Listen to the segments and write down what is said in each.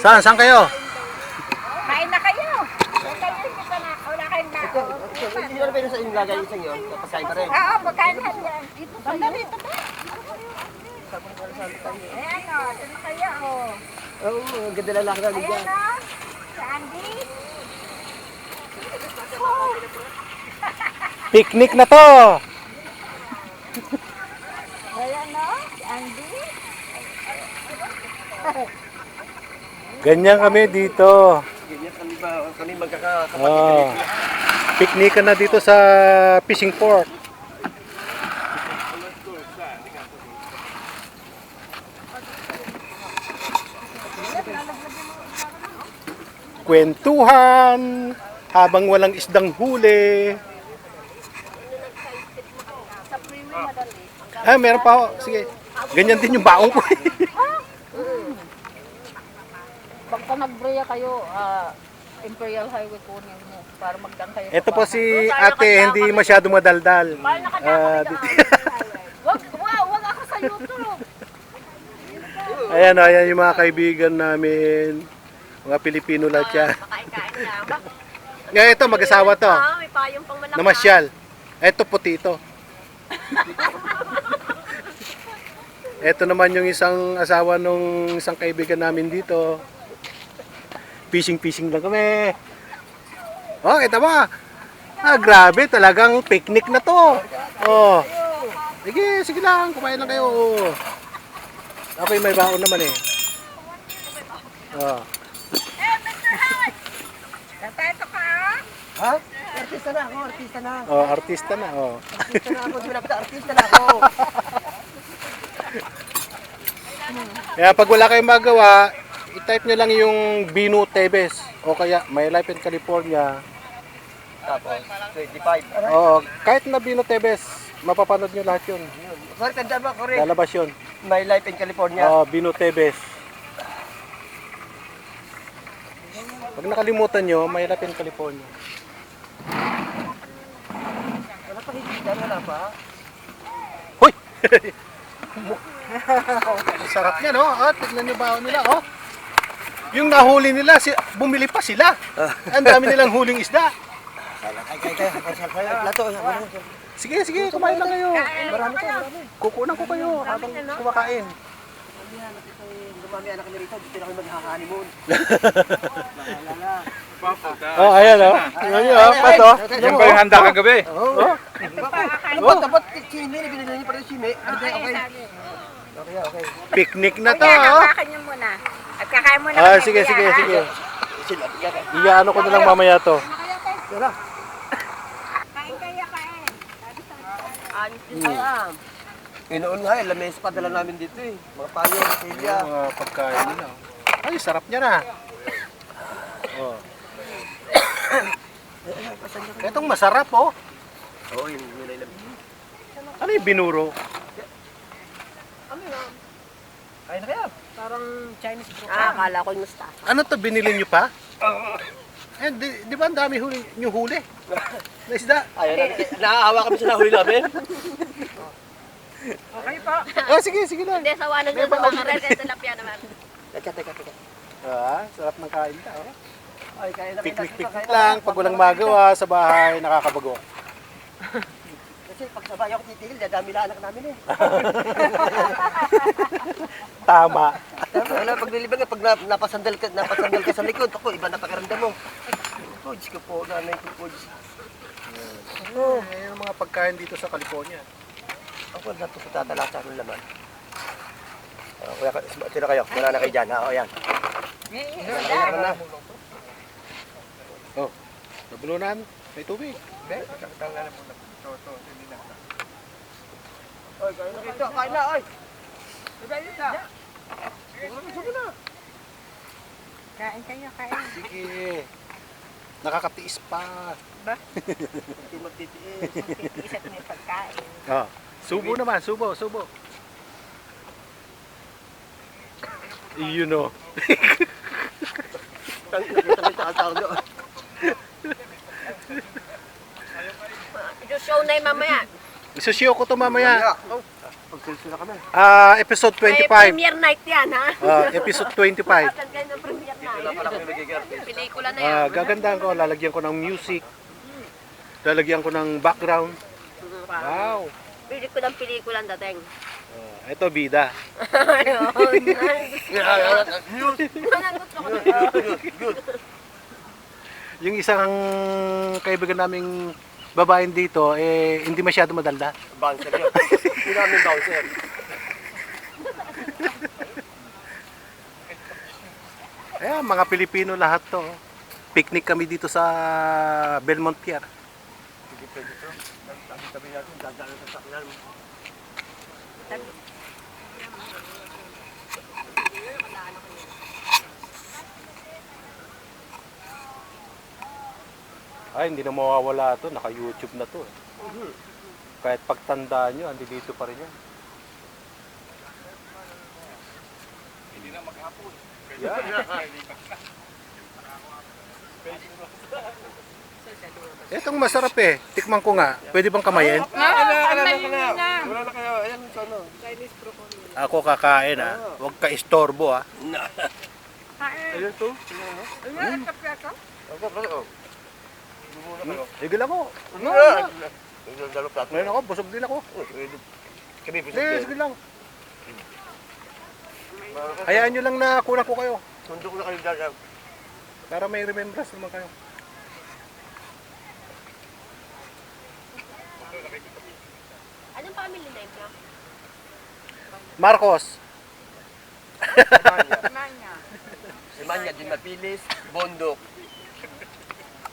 Saan kayo? Kain na kayo. Wala kayong baon. Hindi na pwede sa inyong lagay isang yun. Kapagkain pa rin. Oo, magkain na yan. Dito kayo. Dito ba? Ayan o, dito kayo o. Oo, ang ganda lalaki na Ayan dyan. o, sa Andy. Picnic na to. Ayan o, si Andy. Ganyan kami dito. Ganyan kami ba? Kami magkakapatid Oh. Picnic na dito sa fishing port. Kwentuhan habang walang isdang huli. Ah, meron pa ako. Sige. Ganyan din yung baong ko. Pagka nag-breya kayo, Imperial Highway kunin mo para magdang kayo. Ito po si ate, hindi masyado madaldal. Wag ako sa YouTube. Ayan, ayan yung mga kaibigan namin. Mga Pilipino lahat yan. Makain-kain na ba? Ngayon ito, mag-asawa to. May payong pang malaki. Namasyal. Ito, puti ito. Ito naman yung isang asawa nung isang kaibigan namin dito. Fishing lang kami. Oh, kita ba? Ah, grabe, talagang picnic na to. Oh. Sige lang, kumain lang kayo. Ako'y may baon naman eh. Oh. Tateto ka. Ha? Artista na ako, artista na. Oh, artista na, oh. Artista na ako, artista na ako. Kaya pag wala kayong magawa, i-type nyo lang yung Bino Tevez o kaya My Life in California. Tapos, 25. Oo, kahit na Bino Tevez, mapapanood nyo lahat yun. Sorry, tanda ba ko rin? Lalabas yun. My Life in California. Oo, Bino Tevez. Pag nakalimutan nyo, My Life in California. Wala pa higit, wala pa. Hoy! Ang sarap niya, no? Oh, tignan nyo baon nila, oh. Yung nahuli nila, bumili pa sila. Ang dami nilang huling isda. Kaya, lato. Sige, kumain lang kayo. Marami to, marami. Kukunan ko kayo habang kumakain. Lumami anak kami rito, dito na kami mag-honeymoon. Oh, ayan, oh. Tignan nyo, oh. Pato. Yan ba yung handa kagabi? Oh. Dapat, simi, binili niyo pa rin simi. Okay. Picnic na to, Kuya, oh. hawakan niyo muna. At kakain muna Ah, kami, sige. kuya, ha? Iyaano ko na lang mamaya to. Kain kayo, kain. Inoon nga, lamis pa dala namin dito eh. Mga payo, silya. Yung mga pagkain nila. Ay, sarap niya na. Oh. Itong masarap, oh. Oo, yun nila ilam. Ano yung binuro? Kain na kaya? Parang Chinese food. Akala ko yung musta. Ano to, binili nyo pa? Eh, di ba ang dami yung huli? Na isda? Ayun na, naaawa kami sa nahuli namin. Okay po. Oh, sige lang. Hindi, sawa na dyan sa mga red and tilapia naman. Teka. Ah, sarap ng kain ka, oh. Ay, kain na. Picnic lang, pag walang magawa sa bahay, nakakabago. Kasi pag sabay ako titigil, dadami na anak namin eh. Tama. Wala, pag nilibag pag napasandal ka sa likod, ako, iba na pakiramdam mo. Oh, Diyos ko po, nanay ko po, Diyos. Eh, yung mga pagkain dito sa California. Ako, lahat ko tatalasa ng laman. Kuya, sino kayo? Wala na kayo dyan, ha? O, yan. Ayan na. Oh, nabulunan, may tubig. Oy, kain na dito, kain na, oy! Kain kayo, kain. Sige. Nakakatiis pa. Hindi magtitiis. Titiis at may pagkain. Oh, subo naman, subo. You know. Nakita ang tao doon. Show na yung mamaya. Isusyo ko to mamaya. Pagsulsula kami. Episode May 25. premiere night yan, ha? Episode 25. Tatan kayo ng premiere Dito na pala kami nag-artist. Pelikula na yan. Gagandahan ko, lalagyan ko ng music. Lalagyan ko ng background. Wow. Pili ko ng pelikula ang dating. Ito bida. Yung isang kaibigan naming babaeng dito, hindi masyado madalda. Bouncer yun. Hindi namin bouncer. Ayan, mga Pilipino lahat to. Picnic kami dito sa Belmont Pier. Hindi pwede ito. Sabi natin, dadaan sa sakyan. Ay, hindi na mawawala to. Naka-YouTube na to. Kahit pagtandaan nyo, andi dito pa rin yan. Hindi na maghapon. Itong masarap eh. Tikman ko nga. Pwede bang kamayin? Wala na kayo. Ayan, ano. Ako kakain ah. Huwag ka istorbo ah. Ayun to. Ano? Kapyaka? Higil ako. Dalo plato. Ngayon ako, busog din ako. Kami Hindi, sige lang. Hayaan nyo lang na kulang ko kayo. Sundok na kayo dyan. Para may remembrance naman kayo. Anong family name niya? Marcos. Manya. Si Manya din mapilis. Bondok.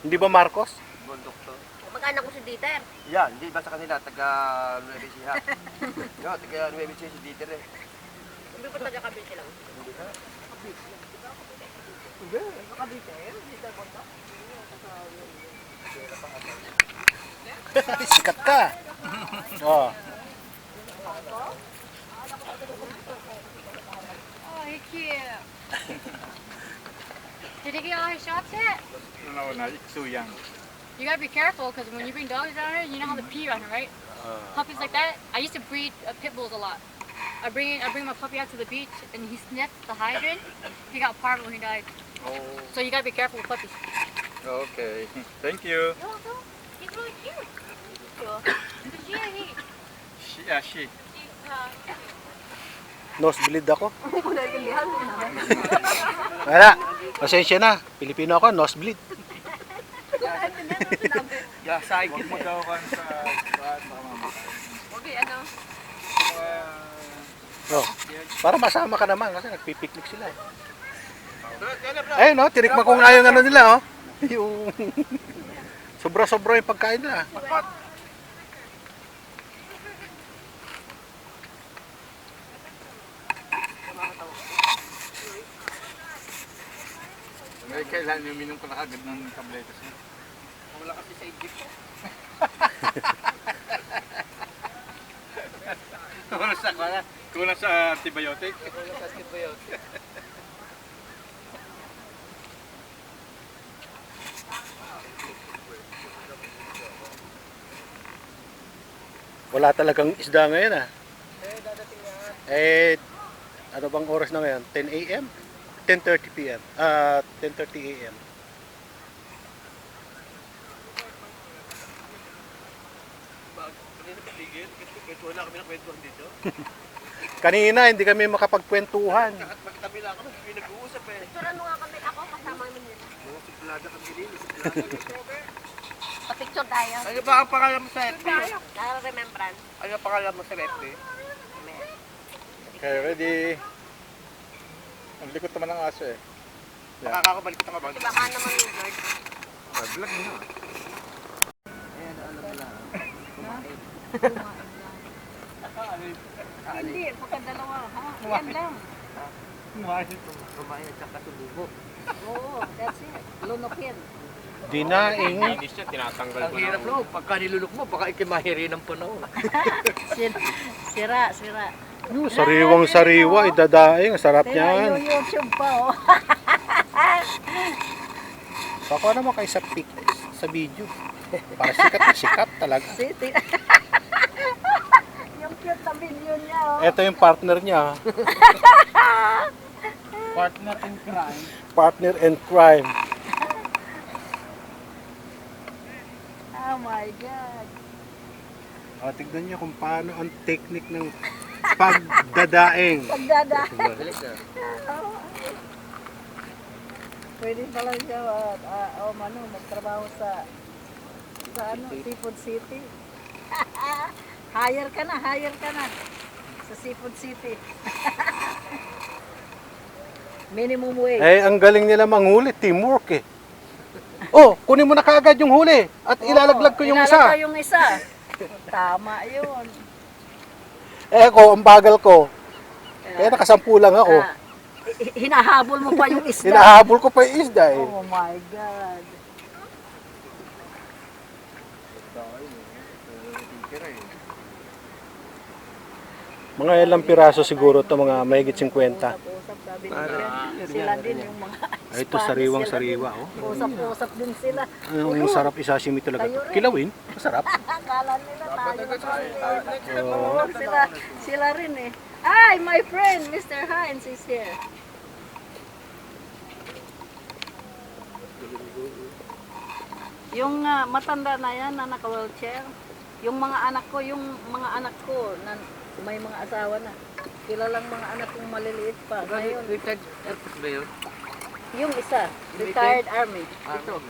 Hindi ba Marcos? Bondok to. Mag-anak ko si Dieter. Yan, hindi ba sa kanila, taga Nueva Ecija. No, taga Nueva Ecija si Dieter eh. Hindi pa taga Cavite lang. Sikat ka. Oh. Oh, he's cute. Did he get all his shots yet? No, not too young. You gotta be careful because when you bring dogs down here, you know how they pee on it, right? Puppies like that. I used to breed pit bulls a lot. I bring my puppy out to the beach and he sniffed the hydrant. He got parvo when he died. Oh, So you gotta be careful with puppies. okay. Thank you. You're welcome. He's really cute. Is she or he? She. Nosebleed ako. Wala. Pasensya na. Pilipino ako, nosebleed. Gasay. Huwag magawa ka sa saan, baka mamatay. Okay, ano? Oh. Para masama ka naman kasi nagpipiknik sila. Ayun no, tinikman ko nga yung ano nila oh. Yung sobra-sobra yung pagkain nila. Ngayon kailan uminom ko na agad ng tabletas niya. Wala kasi sa Egypt. Kulang sa antibiotic. Wala talagang isda ngayon ah. Ano bang oras na ngayon? 10 a.m.? 10:30 p.m. 10:30 a.m. Wala kami nakwentuhan dito. Kanina hindi kami makapagkwentuhan. At magtabi lang kami, hindi nag-uusap eh. Picturean mo nga kami ako kasama mo nila. Oo, si Plaga kami din. Pa-picture tayo. Ano ba ang pangalan mo sa FB? Para remembrance. Ano ang pangalan mo sa FB? Okay, ready? Ang likot naman ng aso eh. Makakabalik ka ba? Di ba ka naman yung George? Vlog niyo. Hindi, pagkadalawa, ha? Yan lang. Kumain at saka sumubo. Oo, that's it. Lunokhin. Dinaing. Ang hirap no, pagka nilulok mo, baka ikimahiri ng panahon. Sira. Sariwang sariwa, idadaing. Sarap niyan. YouTube pa, oh. Baka naman kayo sa pic, sa video. Para sikat na sikat talaga. Yung cute sa video niya, oh. Ito yung partner niya. Partner in crime. Partner in crime. Oh my God. O, tignan niyo kung paano ang technique ng pagdadaing. Pagdada. Bilis na. Pwede pala siya, magtrabaho sa Seafood City. Hire ka na. Sa Seafood City. Minimum wage. Eh, ang galing nila manghuli, teamwork eh. Oh, kunin mo na kaagad yung huli at ilalaglag ko yung isa. Ilalagay yung isa. Tama yun. Eh, ako, ang bagal ko. Kaya nakasampu lang ako. Hinahabol mo pa yung isda. Hinahabol ko pa yung isda eh. Oh my God. Mga ilang piraso siguro to, mga mahigit 50. Usap-usap, sabi nila. Sila din yung mga Ay, ito sariwang sariwa oh. usap-usap din sila. Ang sarap isashimi talaga to. Kilawin, masarap. Akala nila tayo. Oo, sila rin eh. Hi, my friend, Mr. Hines is here. Yung matanda na yan na naka-wheelchair, yung mga anak ko na may mga asawa na. Kilalang mga anak kong maliliit pa. Ngayon, Retired airport ba yun? yung isa, retired army. Ito,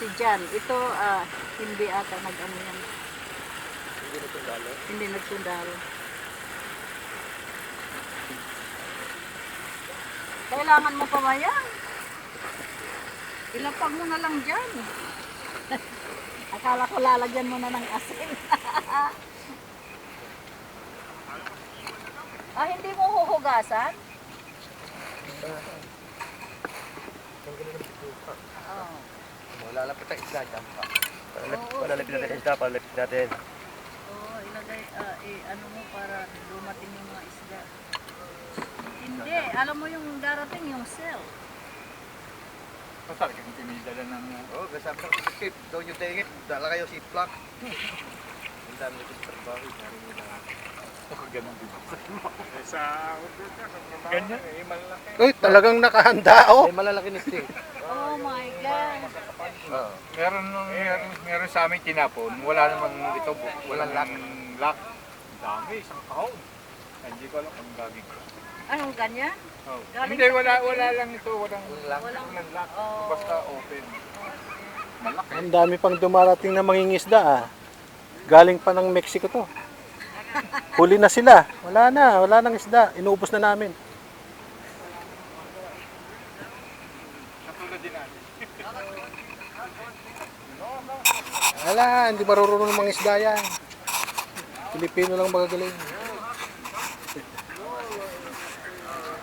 si Jan. Ito, hindi ata nag-ano yan. Hindi nagsundalo. Kailangan mo pa ba yan? Ilapag mo na lang dyan. Akala ko lalagyan mo na ng asin. Hindi mo huhugasan? Oh. Lalapit ang isla dyan pa. Palalapit natin ang isla, palalapit natin. Oo, ilagay, ano mo para dumating yung mga isda. Hindi, alam mo yung darating yung cell. Masarap kang pinidala ng... Oo, kasama ko sa ship. Doon yung tingit. Dala kayo si Plak. Ang dami nito sa trabaho. Ganun din. Sa ganyan eh, malaki. Uy, talagang nakahanda oh. Ay, malalaki nito eh. Oh my God. Oo. Meron sa amin tinapon. Wala namang ito, walang lock. Dami, isang kahon. Hindi ko alam kung gagawin ko. Anong ganyan? Oh. Galing Hindi, sa wala lang ito. Walang lock. Oh. Basta open. Malaki. Ang dami pang dumarating na mangingisda ah. Galing pa ng Mexico to. Huli na sila. Wala nang isda. Inuubos na namin. Katulad din natin. Wala, hindi marurunong ng mangisda yan. Pilipino lang magagaling.